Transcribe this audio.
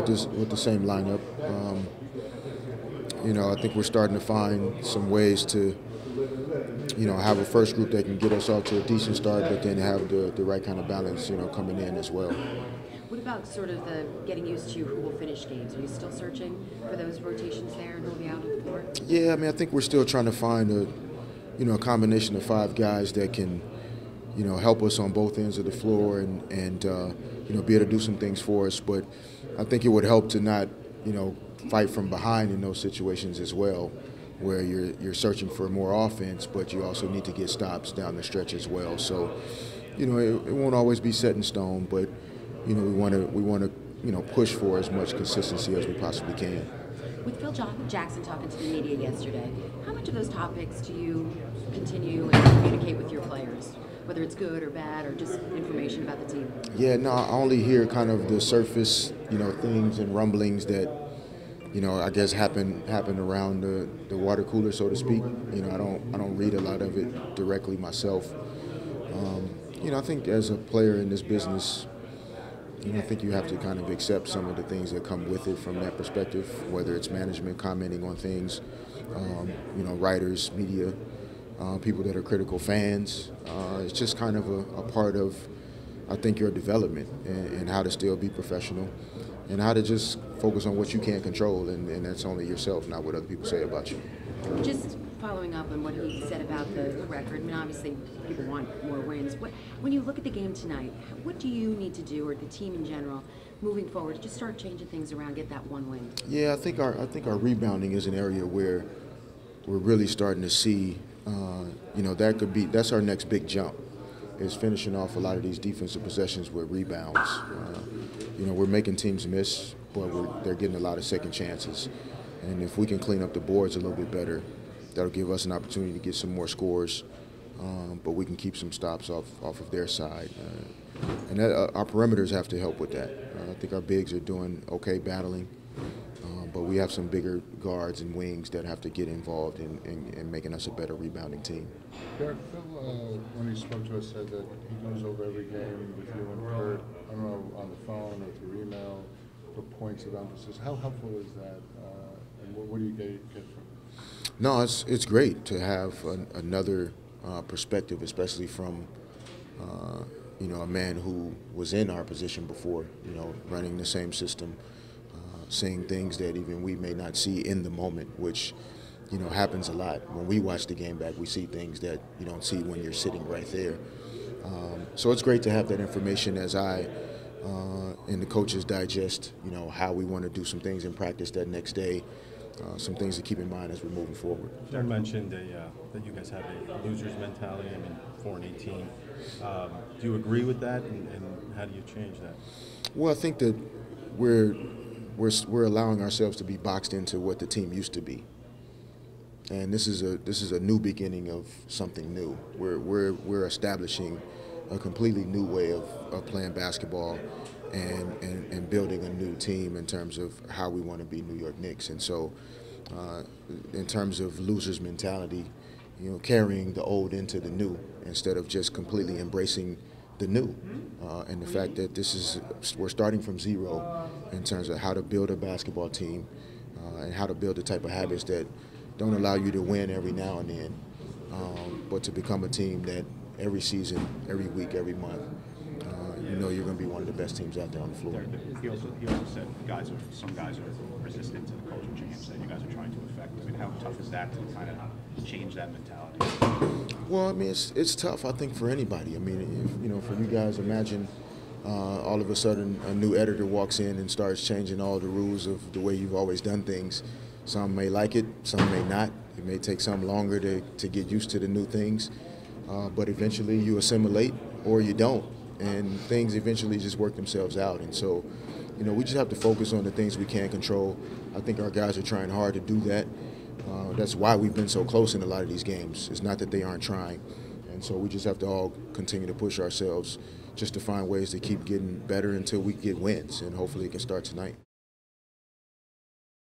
with the same lineup. I think we're starting to find some ways to, have a first group that can get us off to a decent start, but then have the right kind of balance, coming in as well. What about sort of the getting used to who will finish games? Are you still searching for those rotations there and who will be out on the floor? Yeah, I think we're still trying to find a combination of five guys that can, help us on both ends of the floor and be able to do some things for us. But I think it would help to not, fight from behind in those situations as well, where you're searching for more offense, but you also need to get stops down the stretch as well. So, it won't always be set in stone, but we want to push for as much consistency as we possibly can. With Phil Jackson talking to the media yesterday, how much of those topics do you continue and communicate with your players, whether it's good or bad or just information about the team? Yeah, no, I only hear kind of the surface, things and rumblings that, I guess happen around the water cooler, so to speak. I don't read a lot of it directly myself. I think as a player in this business, I think you have to kind of accept some of the things that come with it from that perspective, whether it's management commenting on things, writers, media, people that are critical fans. It's just kind of a part of, I think, your development and how to still be professional and how to just focus on what you can't control, and that's only yourself, not what other people say about you. Just following up on what he said about the record, obviously people want more wins. When you look at the game tonight, what do you need to do, or the team in general, moving forward, to just start changing things around, get that one win? Yeah, I think our rebounding is an area where we're really starting to see, that's our next big jump, is finishing off a lot of these defensive possessions with rebounds. We're making teams miss, but they're getting a lot of second chances. And if we can clean up the boards a little bit better, that'll give us an opportunity to get some more scores, but we can keep some stops off of their side. And our perimeters have to help with that. I think our bigs are doing okay battling, but we have some bigger guards and wings that have to get involved in making us a better rebounding team. Derek, Phil, when he spoke to us, said that he goes over every game with you and Kurt, I don't know, on the phone or through email, for points of emphasis. How helpful is that, and what do you get from it? No, it's great to have another perspective, especially from a man who was in our position before, running the same system, seeing things that even we may not see in the moment, which happens a lot. When we watch the game back, we see things that you don't see when you're sitting right there. So it's great to have that information as I and the coaches digest, how we want to do some things in practice that next day. Some things to keep in mind as we're moving forward. Darren mentioned that you guys have a loser's mentality. 4-18. Do you agree with that, and how do you change that? Well, I think that we're allowing ourselves to be boxed into what the team used to be, and this is a new beginning of something new. We're establishing a completely new way of playing basketball and building a new team in terms of how we want to be New York Knicks. And so in terms of loser's mentality, carrying the old into the new instead of just completely embracing the new. And the fact that we're starting from zero in terms of how to build a basketball team and how to build the type of habits that don't allow you to win every now and then, but to become a team that every season, every week, every month, you're going to be one of the best teams out there on the floor. He also said some guys are resistant to the culture change that you guys are trying to affect. How tough is that to kind of change that mentality? Well, it's tough, I think, for anybody. If, for you guys, imagine all of a sudden a new editor walks in and starts changing all the rules of the way you've always done things. Some may like it, some may not. It may take some longer to get used to the new things, but eventually you assimilate or you don't. And things eventually just work themselves out. And so, we just have to focus on the things we can control. I think our guys are trying hard to do that. That's why we've been so close in a lot of these games. It's not that they aren't trying. And so we just have to all continue to push ourselves just to find ways to keep getting better until we get wins. And hopefully it can start tonight.